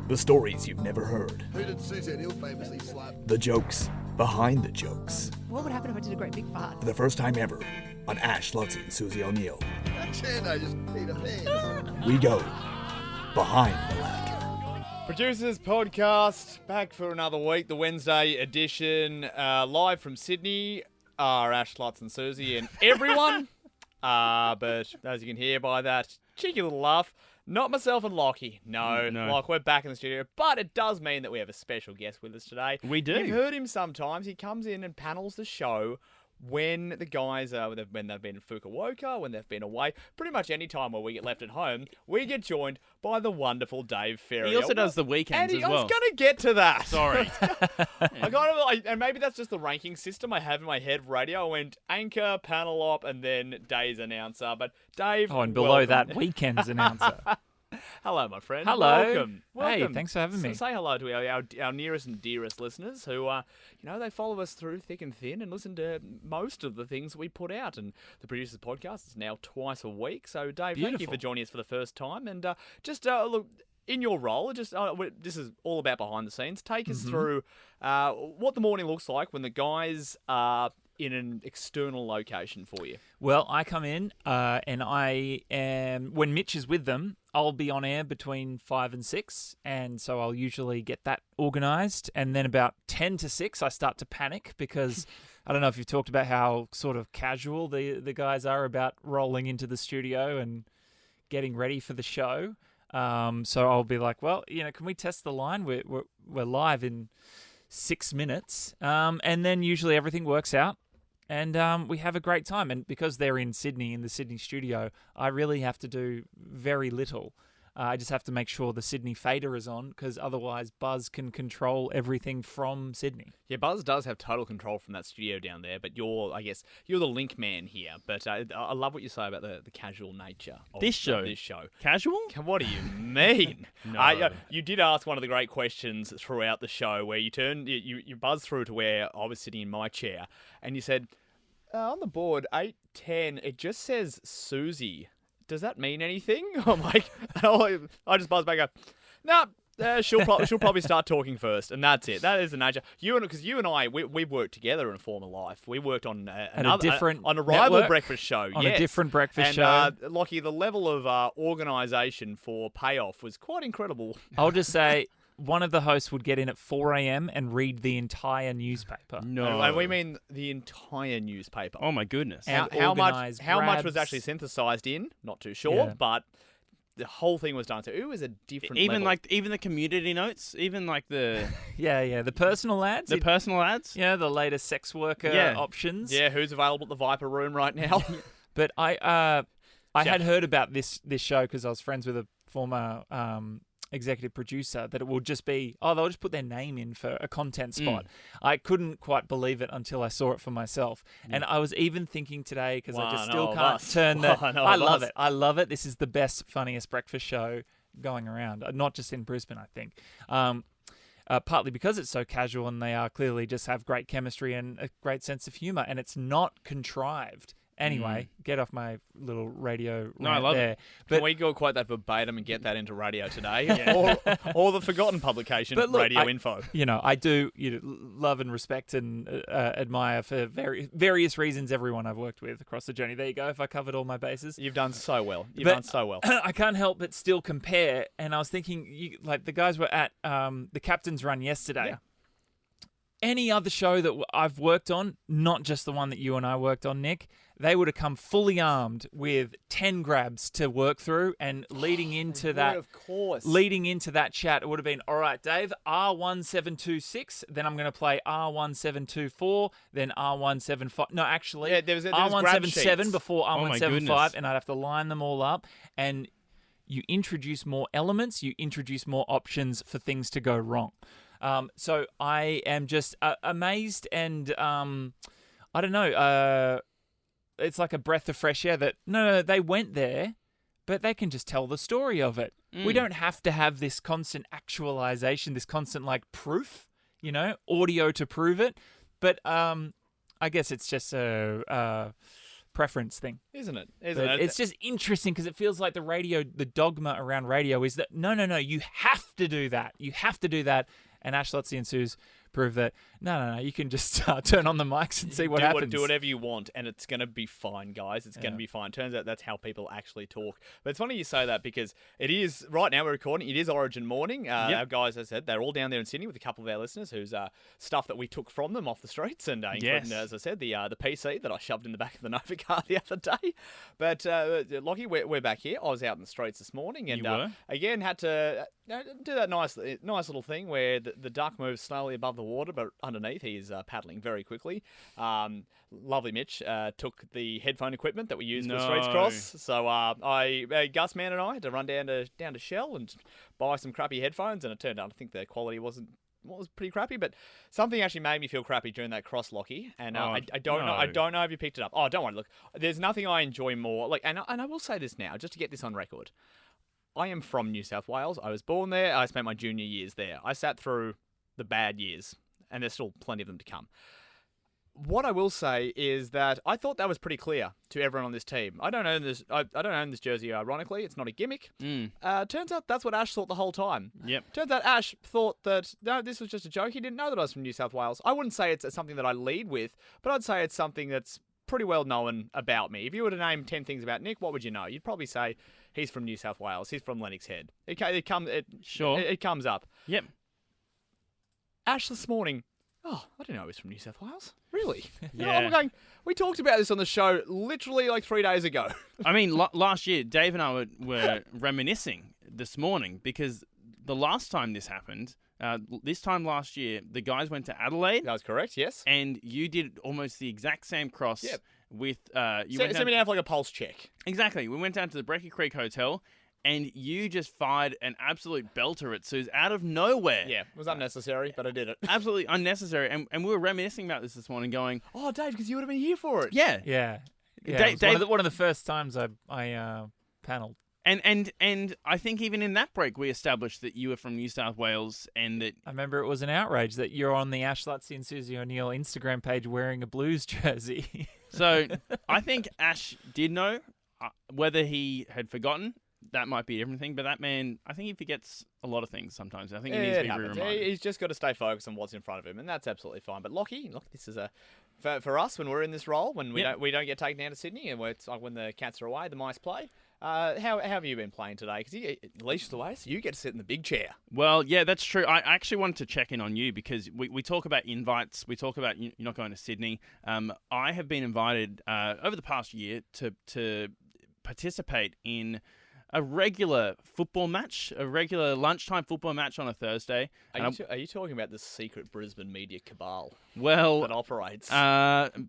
The stories you've never heard. Who did Suzanne Hill famously slap? The jokes behind the jokes. What would happen if I did a great big fart? For the first time ever on Ash, Lachie, and Susie O'Neill. And I just peed a pants. We go behind the laughter. Producers Podcast, back for another week, the Wednesday edition, live from Sydney, are Ash, Lutz and Susie and everyone. But as you can hear by that cheeky little laugh, not myself and Lachie. No. Like we're back in the studio, but it does mean that we have a special guest with us today. We do. You've heard him sometimes. He comes in and panels the show when the guys when they've been in Fukuoka, when they've been away, pretty much any time where we get left at home, we get joined by the wonderful Dave Ferrier. He also does the weekends as well. I was going to get to that. Sorry. And maybe that's just the ranking system I have in my head. Radio, I went anchor, panel op, and then day's announcer. But Dave, and below welcome. that, weekend's announcer. Hello, my friend. Hello. Welcome. Hey, thanks for having me. Say hello to our nearest and dearest listeners who, they follow us through thick and thin and listen to most of the things we put out. And the Producers Podcast is now twice a week. So, Dave, thank you for joining us for the first time. And look, in your role, this is all about behind the scenes. Take us through what the morning looks like when the guys are in an external location for you. Well, I come in and I am, when Mitch is with them, I'll be on air between 5 and 6, and so I'll usually get that organised. And then about 10 to 6, I start to panic because I don't know if you've talked about how sort of casual the guys are about rolling into the studio and getting ready for the show. So I'll be like, well, can we test the line? We're live in 6 minutes, and then usually everything works out. And we have a great time. And because they're in Sydney, in the Sydney studio, I really have to do very little. I just have to make sure the Sydney fader is on, because otherwise Buzz can control everything from Sydney. Yeah, Buzz does have total control from that studio down there, but you're the link man here. But I love what you say about the casual nature of this show. Casual? What do you mean? No. You did ask one of the great questions throughout the show where you buzzed through to where I was sitting in my chair, and you said, on the board, 8:10, it just says Susie. Does that mean anything? I'm like, I just buzz back up. Nah, she'll probably start talking first, and that's it. That is the nature. Because you and I, we've worked together in a former life. We worked on on a rival breakfast show. On a different breakfast show. Lachie, the level of organisation for payoff was quite incredible. I'll just say, one of the hosts would get in at 4 a.m. and read the entire newspaper. No. And we mean the entire newspaper. Oh, my goodness. How much was actually synthesised in? Not too sure, but the whole thing was done. So it was a different level. Even the community notes, even like the... the personal ads. The personal ads? Yeah, the latest sex worker options. Yeah, who's available at the Viper Room right now. But I had heard about this show because I was friends with a former... executive producer, that it will just be, they'll just put their name in for a content spot. I couldn't quite believe it until I saw it for myself. And I was even thinking today, because I just still can't turn the... I love it. I love it. This is the best, funniest breakfast show going around, not just in Brisbane, I think. Partly because it's so casual and they are clearly just have great chemistry and a great sense of humour, and it's not contrived. Anyway, get off my little radio rant I love there. it. But can we go quote that verbatim and get that into radio today? or the forgotten publication, Radio Info. I do love and respect and admire for various reasons everyone I've worked with across the journey. There you go. If I covered all my bases. You've done so well. I can't help but still compare. And I was thinking, the guys were at the Captain's Run yesterday. Yeah. Any other show that I've worked on, not just the one that you and I worked on, Nick, they would have come fully armed with 10 grabs to work through, and leading into that chat, it would have been, all right, Dave, R1726, then I'm going to play R1724, then R175. No, actually, there was R177 before R175, and I'd have to line them all up. And you introduce more elements, you introduce more options for things to go wrong. So I am just amazed, and I don't know, it's like a breath of fresh air that, no, they went there, but they can just tell the story of it. We don't have to have this constant actualization, this constant proof, audio to prove it. But I guess it's just preference thing. Isn't it? But it's just interesting because it feels like the dogma around radio is that no, you have to do that. You have to do that. And Ash, Lachie and Suze prove that no, you can just turn on the mics and see what happens. Do whatever you want, and it's going to be fine, guys. It's going to be fine. Turns out that's how people actually talk. But it's funny you say that because it is, right now we're recording, it is Origin morning. Our guys, as I said, they're all down there in Sydney with a couple of our listeners whose stuff that we took from them off the streets, and including, as I said, the PC that I shoved in the back of the Nova car the other day. But Lachie, we're back here. I was out in the streets this morning, and again had to do that nice little thing where the duck moves slowly above the water, but underneath he's paddling very quickly. Lovely Mitch took the headphone equipment that we used for the Streets Cross. So Gus Man and I had to run down to Shell and buy some crappy headphones, and it turned out I think the quality was pretty crappy, but something actually made me feel crappy during that cross, Lachie, and I don't know if you picked it up. Oh, don't worry. Look, there's nothing I enjoy more. And I will say this now, just to get this on record. I am from New South Wales. I was born there. I spent my junior years there. I sat through the bad years, and there's still plenty of them to come. What I will say is that I thought that was pretty clear to everyone on this team. I don't own this. I don't own this jersey. Ironically, it's not a gimmick. Turns out that's what Ash thought the whole time. Yep. Turns out Ash thought that no, this was just a joke. He didn't know that I was from New South Wales. I wouldn't say it's something that I lead with, but I'd say it's something that's pretty well known about me. If you were to name 10 things about Nick, what would you know? You'd probably say he's from New South Wales. He's from Lennox Head. It comes up. Yep. Ash this morning. Oh, I didn't know he was from New South Wales. Really? Yeah. We talked about this on the show literally like 3 days ago. I mean, last year, Dave and I were reminiscing this morning because the last time this happened, this time last year, the guys went to Adelaide. That was correct, yes. And you did almost the exact same cross with... Send me down for like a pulse check. Exactly. We went down to the Brecky Creek Hotel, and you just fired an absolute belter at Suze out of nowhere. Yeah, it was unnecessary, but I did it. Absolutely unnecessary. And we were reminiscing about this morning going... Oh, Dave, because you would have been here for it. Yeah. Yeah. Dave, one of the first times I panelled. And I think even in that break, we established that you were from New South Wales and that... I remember it was an outrage that you're on the Ash Lachie and Susie O'Neill Instagram page wearing a Blues jersey. So I think Ash did know. Whether he had forgotten, that might be a different thing. But that man, I think he forgets a lot of things sometimes. I think he needs to be reminded. He's just got to stay focused on what's in front of him, and that's absolutely fine. But Lachie, look, this is for us when we're in this role, when we don't get taken down to Sydney, and it's like when the Cats are away, the mice play. How have you been playing today? Because Leash's away, so you get to sit in the big chair. Well, yeah, that's true. I actually wanted to check in on you because we talk about invites. We talk about you're not going to Sydney. I have been invited over the past year to participate in a regular football match, a regular lunchtime football match on a Thursday. Are you talking about the secret Brisbane media cabal? Well, that operates.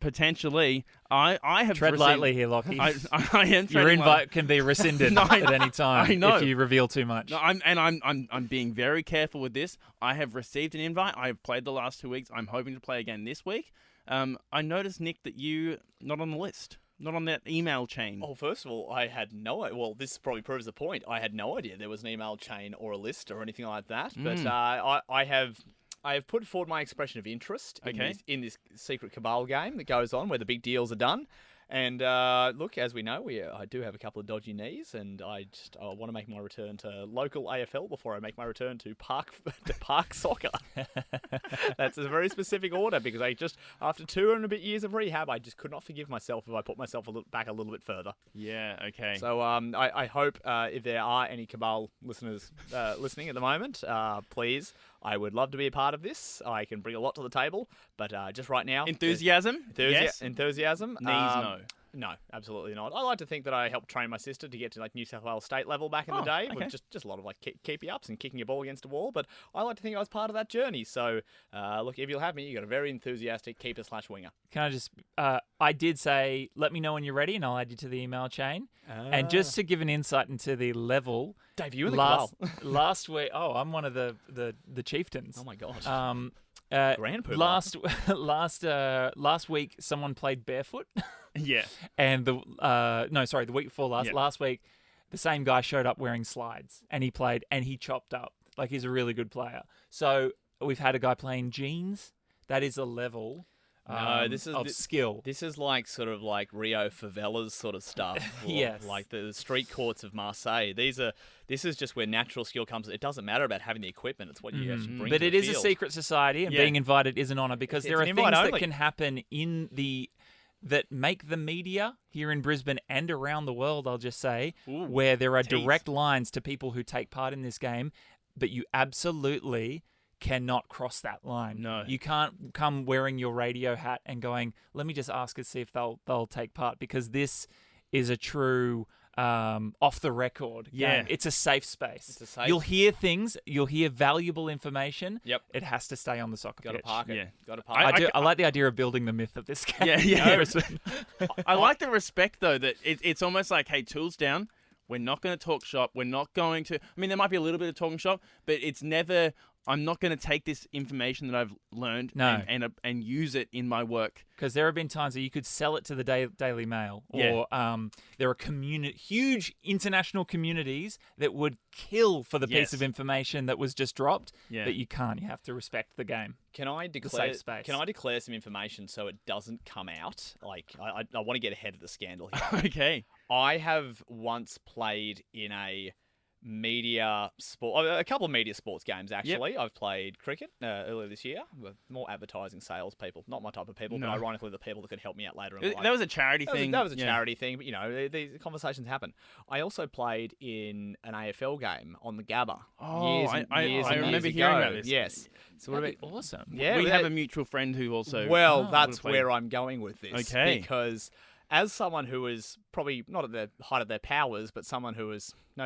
Potentially. I have tread lightly here, Lachie. I am. Your invite can be rescinded at any time. I know. If you reveal too much. No, I'm being very careful with this. I have received an invite. I have played the last 2 weeks. I'm hoping to play again this week. I noticed, Nick, that you not on the list. Not on that email chain. Oh, first of all, I had no idea. Well, this probably proves the point. I had no idea there was an email chain or a list or anything like that. But I have put forward my expression of interest in this secret Cabal game that goes on where the big deals are done. And look, as we know, I do have a couple of dodgy knees, and I want to make my return to local AFL before I make my return to park soccer. That's a very specific order because after 2 and a bit years of rehab, I just could not forgive myself if I put myself back a little bit further. Yeah, okay. So I hope if there are any Cabal listeners listening at the moment, please. I would love to be a part of this. I can bring a lot to the table, but just right now... Enthusiasm? Yes. Enthusiasm. Knees, no. No, absolutely not. I like to think that I helped train my sister to get to New South Wales state level back in the day, with just a lot of keepy-ups and kicking a ball against a wall, but I like to think I was part of that journey. So, look, if you'll have me, you got a very enthusiastic keeper/winger. Can I just... I did say, let me know when you're ready, and I'll add you to the email chain. And just to give an insight into the level... Dave, you in the Cabal. Last week... Oh, I'm one of the chieftains. Oh, my God. Grand Poobah. Last week, someone played barefoot. Yeah. And the week before last. Yep. Last week, the same guy showed up wearing slides, and he played, and he chopped up. Like, he's a really good player. So we've had a guy playing jeans. That is a level No, this is of skill. This is like sort of like Rio favelas sort of stuff. Or Yes. Like the street courts of Marseille. This is just where natural skill comes. It doesn't matter about having the equipment. It's what you actually bring But to it the is a field. secret society, and Yeah. being invited is an honour because It's there are an things invite that only. can happen that make the media here in Brisbane and around the world, I'll just say, Ooh, where there are tease. direct lines to people who take part in this game, but you absolutely cannot cross that line. No. You can't come wearing your radio hat and going, let me just ask and see if they'll take part, because this is a true off the record game. Yeah. It's a safe space. It's a safe- You'll hear things, you'll hear valuable information. Yep. It has to stay on the soccer Got to pitch. park it. Yeah. Got to park it. I like the idea of building the myth of this game. Yeah, yeah. Brisbane. I like the respect, though, that it's almost like, hey, tools down. We're not going to talk shop. We're not going to... I mean, there might be a little bit of talking shop, but it's never... I'm not going to take this information that I've learned No. and use it in my work. Because there have been times that you could sell it to the Daily Mail, or there are huge international communities that would kill for the piece Yes. of information that was just dropped. Yeah. But you can't. You have to respect the game. Can I declare? safe space. Can I declare some information so it doesn't come out? Like I want to get ahead of the scandal here. Okay. I have once played in a media sport, a couple of media sports games actually. I've played cricket earlier this year with more advertising sales people, not my type of people, No. but ironically the people that could help me out later in life. That was a charity That was- thing. That was a Yeah. charity thing, but you know, these conversations happen. I also played in an AFL game on the Gabba. Oh, years and I years and remember years hearing ago. about this. Yes. So what That'd about be awesome. yeah, we but have that- a mutual friend who also... well, would've that's played. where I'm going with this. Okay. Because as someone who is probably not at the height of their powers, but someone who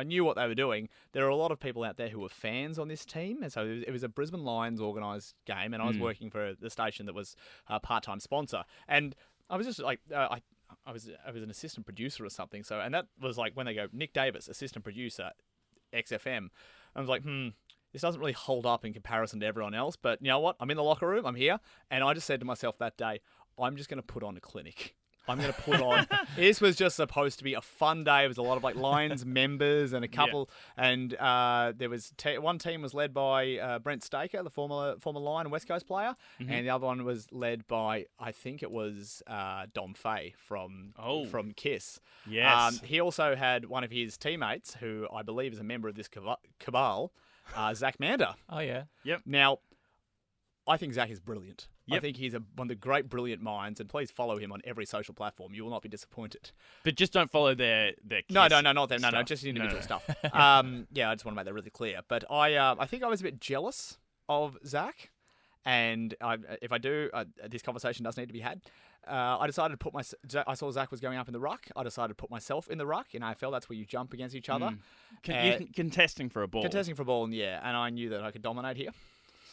knew what they were doing, there are a lot of people out there who were fans on this team. And so it was a Brisbane Lions organised game, and I was working for the station that was a part-time sponsor. And I was just like... I was an assistant producer or something. So, and that was like when they go, Nick Davis, assistant producer, XFM. I was like, this doesn't really hold up in comparison to everyone else, but you know what? I'm in the locker room, I'm here, and I just said to myself that day, I'm just going to put on a clinic. I'm going to put on... This was just supposed to be a fun day. It was a lot of like Lions members and a couple, and there was one team was led by Brent Staker, the former Lion West Coast player, and the other one was led by, I think it was Dom Fay from Kiss. Yes. He also had one of his teammates, who I believe is a member of this Cabal, Zach Mander. Oh, yeah. Now, I think Zach is brilliant. I Yep. think he's one of the great, brilliant minds, and please follow him on every social platform. You will not be disappointed. But just don't follow their No, Kiss not them. No, stuff. just individual No. stuff. Yeah, I just want to make that really clear. But I think I was a bit jealous of Zach, and if I do, this conversation does need to be had. I decided to I saw Zach was going up in the ruck. I decided to put myself in the ruck. In AFL, that's where you jump against each other. Contesting for a ball. Contesting for a ball, yeah, and I knew that I could dominate here.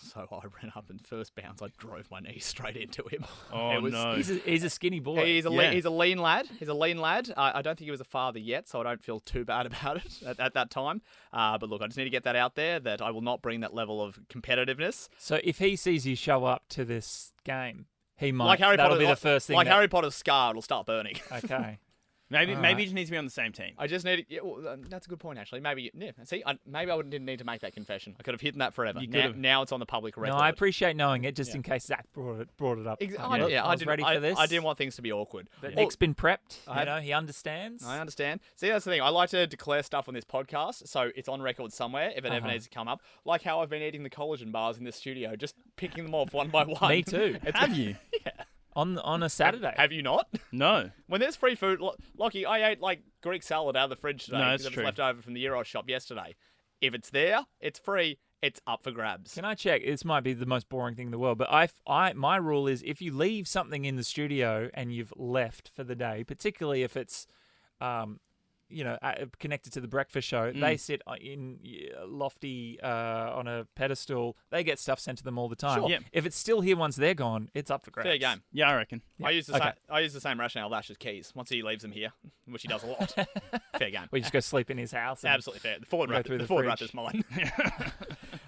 So I ran up and first bounce, I drove my knee straight into him. Oh, no. He's a skinny boy. He's a Yeah. he's a lean lad. He's a lean lad. I don't think he was a father yet, so I don't feel too bad about it at that time. But look, I just need to get that out there that I will not bring that level of competitiveness. So if he sees you show up to this game, he might. Like Harry that'll Potter, be the first thing. Like Harry Potter's scar, it'll start burning. Okay. Maybe Alright. he just needs to be on the same team. I just need. Yeah, well, that's a good point, actually. Maybe. Yeah. See, maybe I didn't need to make that confession. I could have hidden that forever. You Now, could've. now it's on the public record. No, I appreciate knowing it, just in case Zach brought it up. I was ready for this. I didn't want things to be awkward. But Well, Nick's been prepped. I have- You know, he understands. I understand. See, that's the thing. I like to declare stuff on this podcast, so it's on record somewhere if it ever needs to come up. Like how I've been eating the collagen bars in this studio, just picking them off one by one. Me too. Have you? On a Saturday. Have you not? No. When there's free food, Lachie, I ate like Greek salad out of the fridge today No, because that's it was true. left over from the Euros shop yesterday. If it's there, it's free. It's up for grabs. Can I check? This might be the most boring thing in the world, but my rule is if you leave something in the studio and you've left for the day, particularly if it's, connected to the breakfast show, they sit in lofty on a pedestal. They get stuff sent to them all the time. Sure. Yep. If it's still here once they're gone, it's up for grabs. Fair game. Yeah, I reckon. Yeah. I use the Okay. same. I use the same rationale with Ash's keys. Once he leaves them here, which he does a lot. Fair game. We just go sleep in his house. And Absolutely fair. The forward Go wrap. through The the forward wrap fridge. is mine.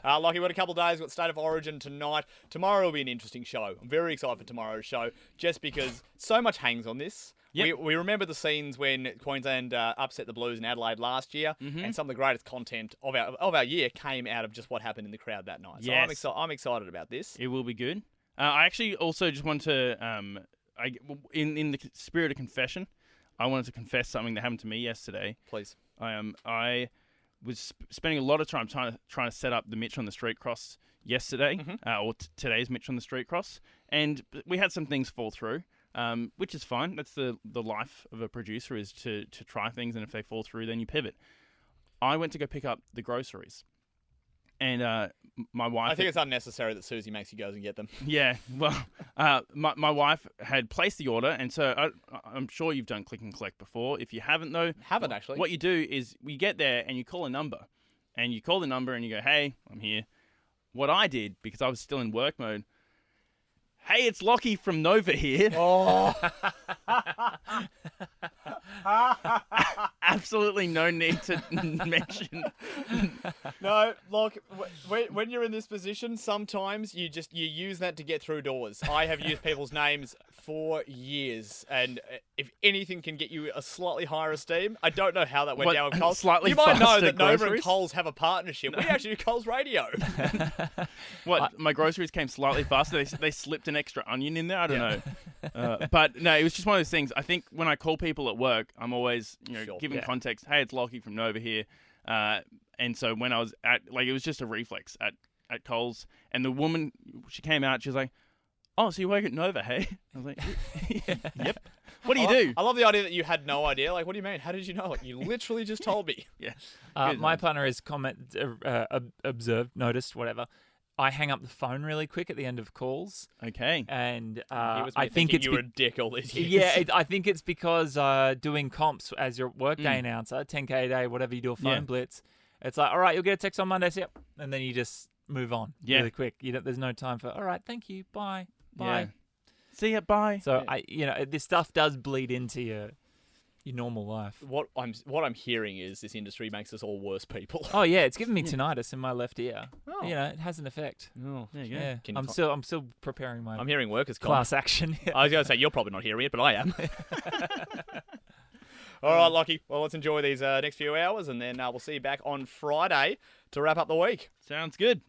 Lachie, we've got a couple of days. We've got State of Origin tonight. Tomorrow will be an interesting show. I'm very excited for tomorrow's show, just because so much hangs on this. Yep. We remember the scenes when Queensland upset the Blues in Adelaide last year, and some of the greatest content of our year came out of just what happened in the crowd that night. So Yes. I'm excited about this. It will be good. I actually also just want to, in the spirit of confession, I wanted to confess something that happened to me yesterday. Please. I was spending a lot of time trying to set up the Mitch on the Street Cross yesterday, or today's Mitch on the Street Cross, and we had some things fall through, which is fine. That's the life of a producer, is to try things, and if they fall through, then you pivot. I went to go pick up the groceries, and my wife... I think it's unnecessary that Susie makes you go and get them. Yeah, well, my wife had placed the order, and so I'm sure you've done click and collect before. If you haven't, though... Haven't, actually. What you do is we get there, and you call a number. And you call the number, and you go, hey, I'm here. What I did, because I was still in work mode, hey, it's Lachie from Nova here. Oh. Absolutely no need to mention. No, look, when you're in this position, sometimes you use that to get through doors. I have used people's names for years, and if anything can get you a slightly higher esteem, I don't know how that went down with Coles. Slightly you might know faster that Nova and groceries? Coles have a partnership. We actually do Coles Radio. What, my groceries came slightly faster? They slipped an extra onion in there? I don't know. But no, it was just one of those things. I think when I call people at work, I'm always giving context. Hey, it's Lachie from Nova here. And so when I was it was just a reflex at Coles, and the woman, she came out, she was like, oh, so you work at Nova, hey? I was like, yep. What do you do? I love the idea that you had no idea. Like, what do you mean? How did you know it? You literally just told me. Yeah. My partner has observed, noticed, whatever. I hang up the phone really quick at the end of calls. Okay. And I think you were a dick all these years. Yeah, I think it's because doing comps as your workday announcer, 10K a day, whatever you do, a phone blitz, it's like, all right, you'll get a text on Monday, yep. And then you just move on really quick. There's no time for, all right, thank you, bye. Yeah. See ya, bye. So this stuff does bleed into your normal life. What I'm hearing is this industry makes us all worse people. Oh yeah, it's giving me tinnitus in my left ear. Oh. It has an effect. Oh, there you go. Yeah, I'm still preparing my. I'm hearing workers' comp. Class action. I was going to say you're probably not hearing it, but I am. All right, Lachie. Well, let's enjoy these next few hours, and then we'll see you back on Friday to wrap up the week. Sounds good.